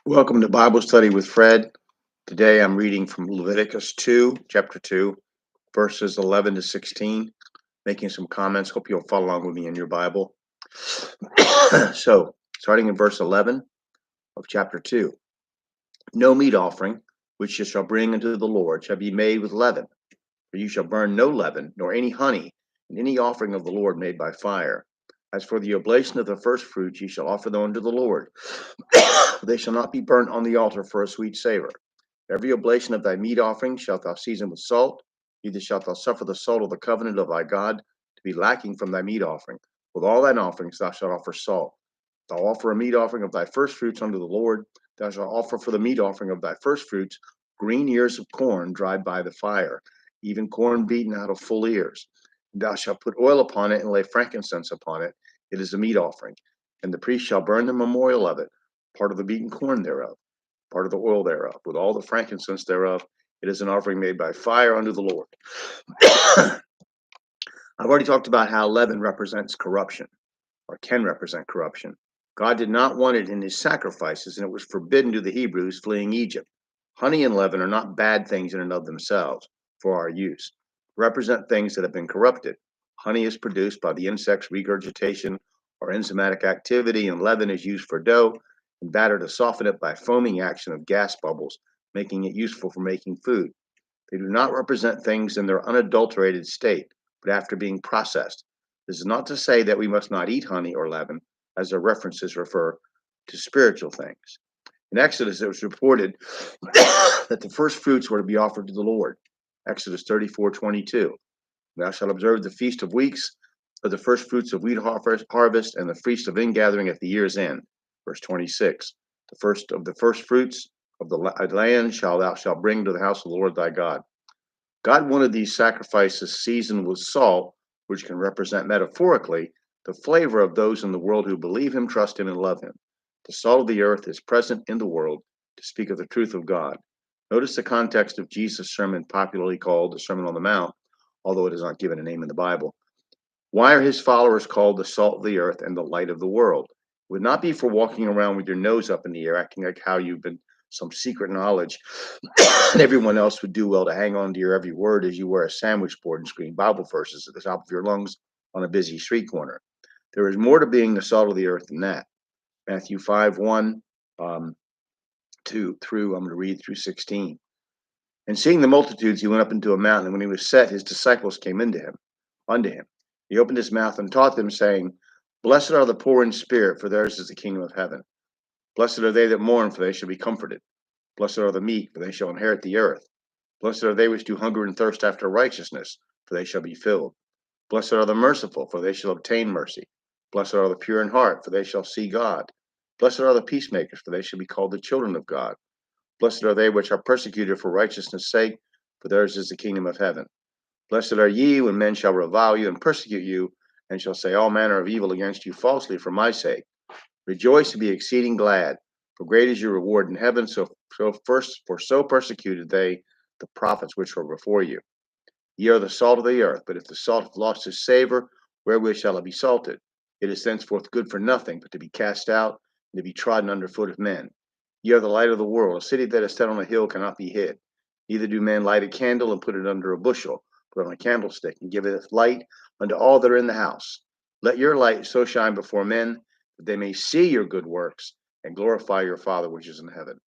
Welcome to Bible Study with Fred. Today I'm reading from Leviticus 2, chapter 2, verses 11 to 16, making some comments. Hope you'll follow along with me in your Bible. So, starting in verse 11 of chapter 2, no meat offering, which you shall bring unto the Lord, shall be made with leaven. For you shall burn no leaven, nor any honey, in any offering of the Lord made by fire. As for the oblation of the first fruits, ye shall offer them unto the Lord. They shall not be burnt on the altar for a sweet savor. Every oblation of thy meat offering shalt thou season with salt, neither shalt thou suffer the salt of the covenant of thy God to be lacking from thy meat offering. With all thine offerings thou shalt offer salt. Thou offer a meat offering of thy first fruits unto the Lord. Thou shalt offer for the meat offering of thy first fruits green ears of corn dried by the fire, even corn beaten out of full ears. Thou shalt put oil upon it and lay frankincense upon it. It is a meat offering. And the priest shall burn the memorial of it, part of the beaten corn thereof, part of the oil thereof, with all the frankincense thereof. It is an offering made by fire unto the Lord. I've already talked about how leaven represents corruption, or can represent corruption. God did not want it in his sacrifices, and it was forbidden to the Hebrews fleeing Egypt. Honey and leaven are not bad things in and of themselves for our use. They represent things that have been corrupted. Honey is produced by the insect's regurgitation or enzymatic activity, and leaven is used for dough and batter to soften it by foaming action of gas bubbles, making it useful for making food. They do not represent things in their unadulterated state, but after being processed. This is not to say that we must not eat honey or leaven, as their references refer to spiritual things. In Exodus, it was reported that the first fruits were to be offered to the Lord. Exodus 34:22. Thou shalt observe the feast of weeks, of the first fruits of wheat harvest, and the feast of ingathering at the year's end. Verse 26. The first fruits of the land thou shalt bring to the house of the Lord thy God. God wanted these sacrifices seasoned with salt, which can represent metaphorically the flavor of those in the world who believe him, trust him, and love him. The salt of the earth is present in the world to speak of the truth of God. Notice the context of Jesus' sermon, popularly called the Sermon on the Mount, although it is not given a name in the Bible. Why are his followers called the salt of the earth and the light of the world? It would not be for walking around with your nose up in the air, acting like how you've been some secret knowledge, and everyone else would do well to hang on to your every word as you wear a sandwich board and scream Bible verses at the top of your lungs on a busy street corner. There is more to being the salt of the earth than that. Matthew 5:1 2 through, I'm going to read through 16. And seeing the multitudes, he went up into a mountain, and when he was set, his disciples came unto him. He opened his mouth and taught them, saying, Blessed are the poor in spirit, for theirs is the kingdom of heaven. Blessed are they that mourn, for they shall be comforted. Blessed are the meek, for they shall inherit the earth. Blessed are they which do hunger and thirst after righteousness, for they shall be filled. Blessed are the merciful, for they shall obtain mercy. Blessed are the pure in heart, for they shall see God. Blessed are the peacemakers, for they shall be called the children of God. Blessed are they which are persecuted for righteousness' sake, for theirs is the kingdom of heaven. Blessed are ye when men shall revile you and persecute you, and shall say all manner of evil against you falsely for my sake. Rejoice and be exceeding glad, for great is your reward in heaven. So persecuted they the prophets which were before you. Ye are the salt of the earth, but if the salt hath lost his savor, wherewith shall it be salted? It is thenceforth good for nothing, but to be cast out, and to be trodden under foot of men. Ye are the light of the world. A city that is set on a hill cannot be hid. Neither do men light a candle and put it under a bushel, but on a candlestick, and give it light unto all that are in the house. Let your light so shine before men, that they may see your good works, and glorify your Father which is in heaven.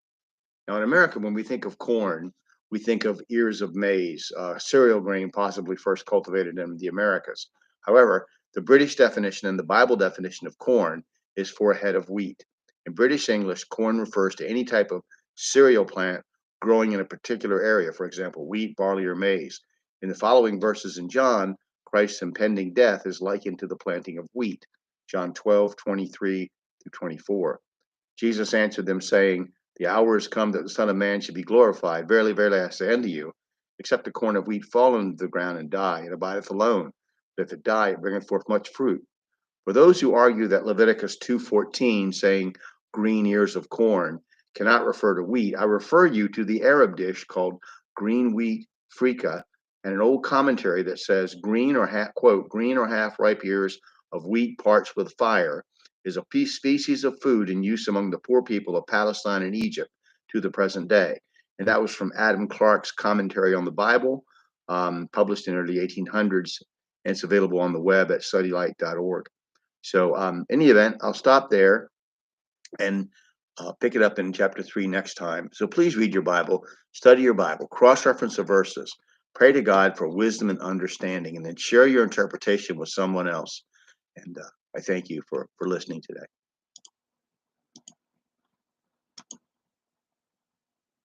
Now, in America, when we think of corn, we think of ears of maize, cereal grain possibly first cultivated in the Americas. However, the British definition and the Bible definition of corn is for a head of wheat. In British English, corn refers to any type of cereal plant growing in a particular area, for example, wheat, barley, or maize. In the following verses in John, Christ's impending death is likened to the planting of wheat. John 12:23 through 24. Jesus answered them, saying, The hour is come that the Son of Man should be glorified. Verily, verily, I say unto you, except a corn of wheat fall into the ground and die, it abideth alone. But if it die, it bringeth forth much fruit. For those who argue that Leviticus 2:14, saying green ears of corn, cannot refer to wheat, I refer you to the Arab dish called green wheat frika, and an old commentary that says green or half ripe ears of wheat parched with fire is a species of food in use among the poor people of Palestine and Egypt to the present day. And that was from Adam Clark's Commentary on the Bible, published in early 1800s, and it's available on the web at studylight.org. So in any event, I'll stop there and pick it up in chapter 3 next time. So please read your Bible, study your Bible, cross-reference the verses, pray to God for wisdom and understanding, and then share your interpretation with someone else. And I thank you for listening today.